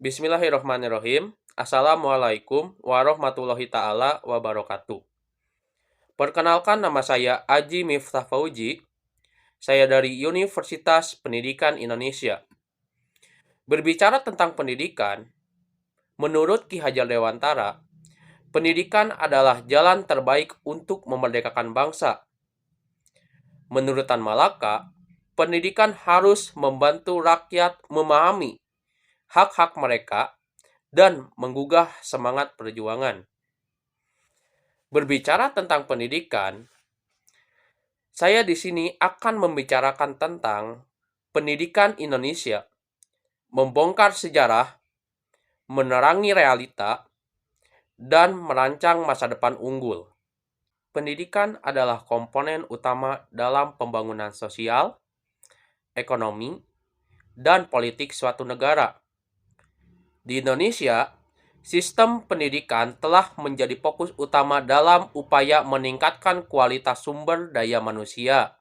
Bismillahirrahmanirrahim. Assalamualaikum warahmatullahi ta'ala wabarakatuh. Perkenalkan, nama saya Aji Miftah Fauji. Saya dari Universitas Pendidikan Indonesia. Berbicara tentang pendidikan, menurut Ki Hajar Dewantara, pendidikan adalah jalan terbaik untuk memerdekakan bangsa. Menurut Tan Malaka, pendidikan harus membantu rakyat memahami hak-hak mereka dan menggugah semangat perjuangan. Berbicara tentang pendidikan, saya di sini akan membicarakan tentang pendidikan Indonesia, membongkar sejarah, menerangi realita, dan merancang masa depan unggul. Pendidikan adalah komponen utama dalam pembangunan sosial, ekonomi, dan politik suatu negara. Di Indonesia, sistem pendidikan telah menjadi fokus utama dalam upaya meningkatkan kualitas sumber daya manusia.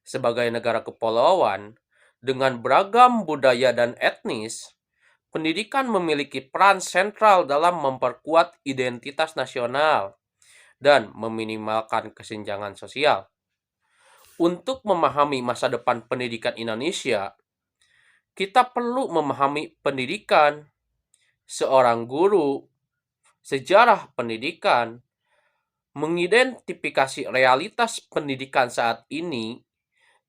Sebagai negara kepulauan dengan beragam budaya dan etnis, pendidikan memiliki peran sentral dalam memperkuat identitas nasional dan meminimalkan kesenjangan sosial. Untuk memahami masa depan pendidikan Indonesia, kita perlu memahami pendidikan, seorang guru, sejarah pendidikan, mengidentifikasi realitas pendidikan saat ini,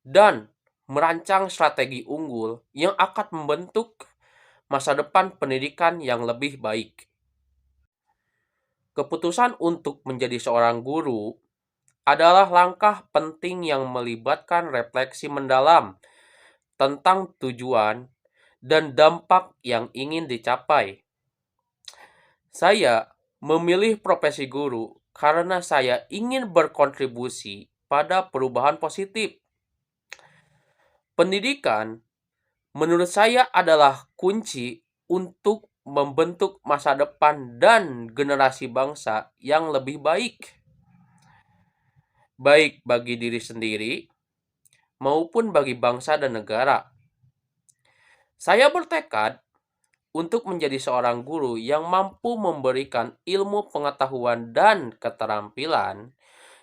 dan merancang strategi unggul yang akan membentuk masa depan pendidikan yang lebih baik. Keputusan untuk menjadi seorang guru adalah langkah penting yang melibatkan refleksi mendalam tentang tujuan dan dampak yang ingin dicapai. Saya memilih profesi guru karena saya ingin berkontribusi pada perubahan positif. Pendidikan, menurut saya, adalah kunci untuk membentuk masa depan dan generasi bangsa yang lebih baik, baik bagi diri sendiri maupun bagi bangsa dan negara. Saya bertekad untuk menjadi seorang guru yang mampu memberikan ilmu pengetahuan dan keterampilan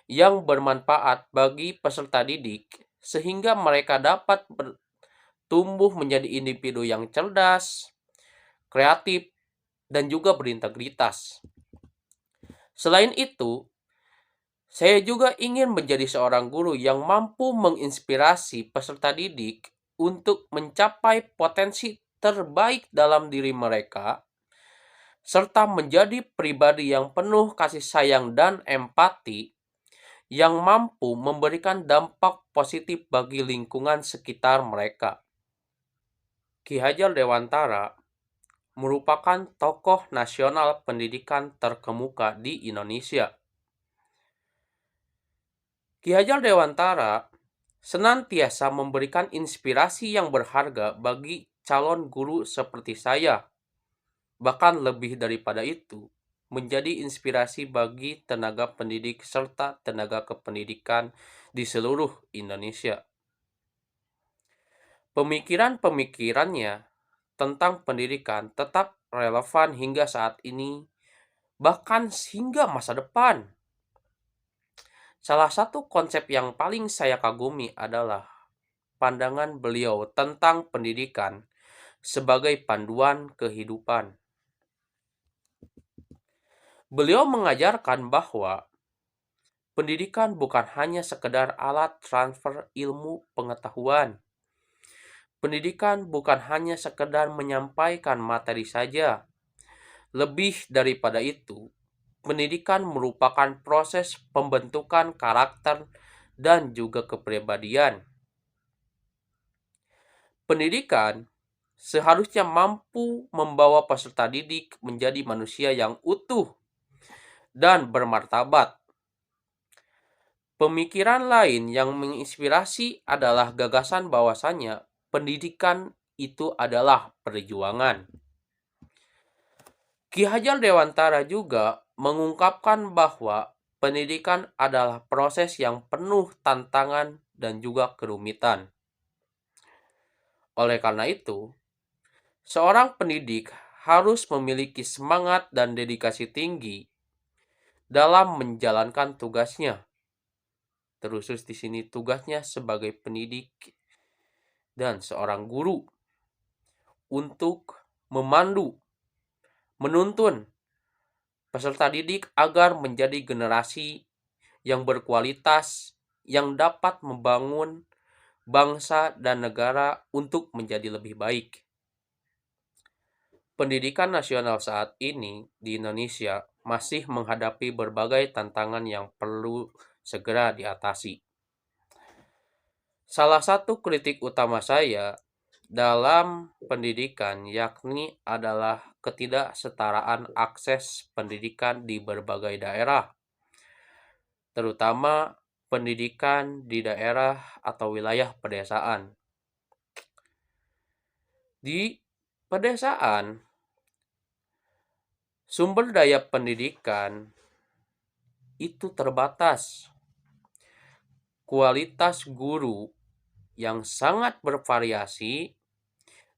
yang bermanfaat bagi peserta didik, sehingga mereka dapat tumbuh menjadi individu yang cerdas, kreatif, dan juga berintegritas. Selain itu, saya juga ingin menjadi seorang guru yang mampu menginspirasi peserta didik untuk mencapai potensi terbaik dalam diri mereka, serta menjadi pribadi yang penuh kasih sayang dan empati, yang mampu memberikan dampak positif bagi lingkungan sekitar mereka. Ki Hajar Dewantara merupakan tokoh nasional pendidikan terkemuka di Indonesia. Ki Hajar Dewantara senantiasa memberikan inspirasi yang berharga bagi calon guru seperti saya. Bahkan lebih daripada itu, menjadi inspirasi bagi tenaga pendidik serta tenaga kependidikan di seluruh Indonesia. Pemikiran-pemikirannya tentang pendidikan tetap relevan hingga saat ini, bahkan hingga masa depan. Salah satu konsep yang paling saya kagumi adalah pandangan beliau tentang pendidikan sebagai panduan kehidupan. Beliau mengajarkan bahwa pendidikan bukan hanya sekedar alat transfer ilmu pengetahuan. Pendidikan bukan hanya sekedar menyampaikan materi saja. Lebih daripada itu, pendidikan merupakan proses pembentukan karakter dan juga kepribadian. Pendidikan seharusnya mampu membawa peserta didik menjadi manusia yang utuh dan bermartabat. Pemikiran lain yang menginspirasi adalah gagasan bahwasannya pendidikan itu adalah perjuangan. Ki Hajar Dewantara juga mengungkapkan bahwa pendidikan adalah proses yang penuh tantangan dan juga kerumitan. Oleh karena itu, Seorang pendidik harus memiliki semangat dan dedikasi tinggi dalam menjalankan tugasnya. Terkhusus di sini tugasnya sebagai pendidik dan seorang guru untuk memandu, menuntun peserta didik agar menjadi generasi yang berkualitas, yang dapat membangun bangsa dan negara untuk menjadi lebih baik. Pendidikan nasional saat ini di Indonesia masih menghadapi berbagai tantangan yang perlu segera diatasi. Salah satu kritik utama saya dalam pendidikan yakni adalah ketidaksetaraan akses pendidikan di berbagai daerah, terutama pendidikan di daerah atau wilayah pedesaan. Di pedesaan, sumber daya pendidikan itu terbatas. Kualitas guru yang sangat bervariasi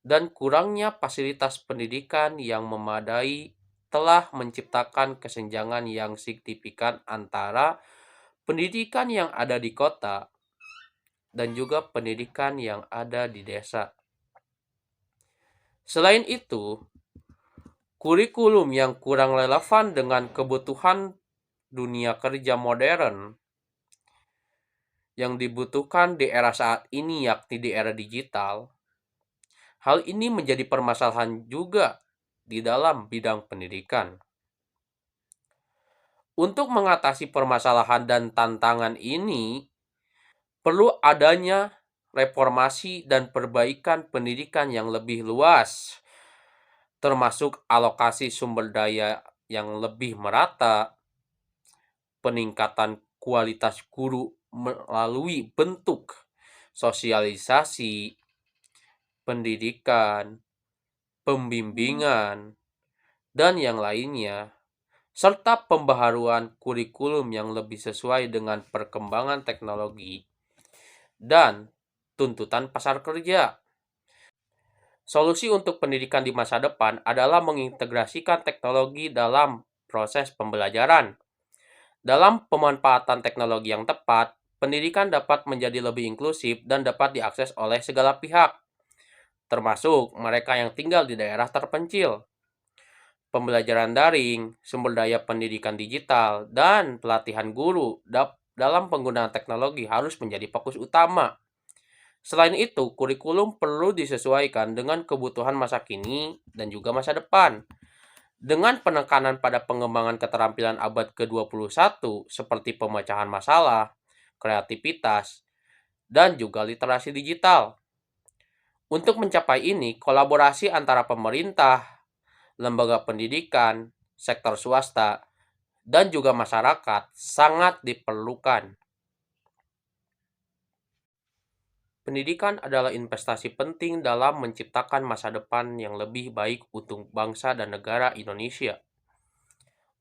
dan kurangnya fasilitas pendidikan yang memadai telah menciptakan kesenjangan yang signifikan antara pendidikan yang ada di kota dan juga pendidikan yang ada di desa. Selain itu, kurikulum yang kurang relevan dengan kebutuhan dunia kerja modern yang dibutuhkan di era saat ini, yakni di era digital. Hal ini menjadi permasalahan juga di dalam bidang pendidikan. Untuk mengatasi permasalahan dan tantangan ini, perlu adanya reformasi dan perbaikan pendidikan yang lebih luas, termasuk alokasi sumber daya yang lebih merata, peningkatan kualitas guru melalui bentuk sosialisasi, pendidikan, pembimbingan, dan yang lainnya, serta pembaharuan kurikulum yang lebih sesuai dengan perkembangan teknologi dan tuntutan pasar kerja. Solusi untuk pendidikan di masa depan adalah mengintegrasikan teknologi dalam proses pembelajaran. Dalam pemanfaatan teknologi yang tepat, pendidikan dapat menjadi lebih inklusif dan dapat diakses oleh segala pihak, termasuk mereka yang tinggal di daerah terpencil. Pembelajaran daring, sumber daya pendidikan digital, dan pelatihan guru dalam penggunaan teknologi harus menjadi fokus utama. Selain itu, kurikulum perlu disesuaikan dengan kebutuhan masa kini dan juga masa depan. Dengan penekanan pada pengembangan keterampilan abad ke-21 seperti pemecahan masalah, kreativitas, dan juga literasi digital. Untuk mencapai ini, kolaborasi antara pemerintah, lembaga pendidikan, sektor swasta, dan juga masyarakat sangat diperlukan. Pendidikan adalah investasi penting dalam menciptakan masa depan yang lebih baik untuk bangsa dan negara Indonesia.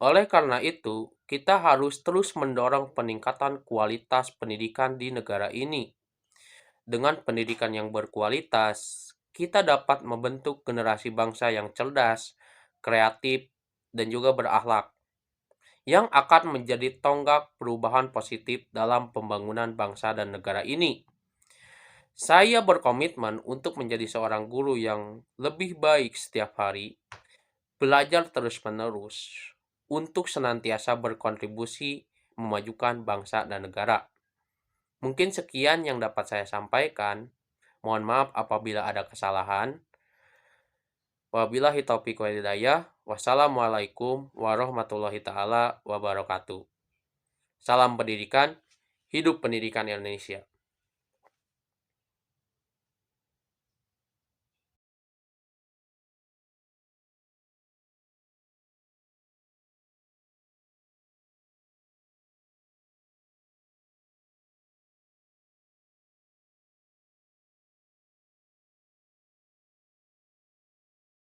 Oleh karena itu, kita harus terus mendorong peningkatan kualitas pendidikan di negara ini. Dengan pendidikan yang berkualitas, kita dapat membentuk generasi bangsa yang cerdas, kreatif, dan juga berakhlak, yang akan menjadi tonggak perubahan positif dalam pembangunan bangsa dan negara ini. Saya berkomitmen untuk menjadi seorang guru yang lebih baik setiap hari, belajar terus-menerus, untuk senantiasa berkontribusi memajukan bangsa dan negara. Mungkin sekian yang dapat saya sampaikan. Mohon maaf apabila ada kesalahan. Wabillahi taufiq wal hidayah. Wassalamualaikum warahmatullahi taala wabarakatuh. Salam pendidikan, hidup pendidikan Indonesia.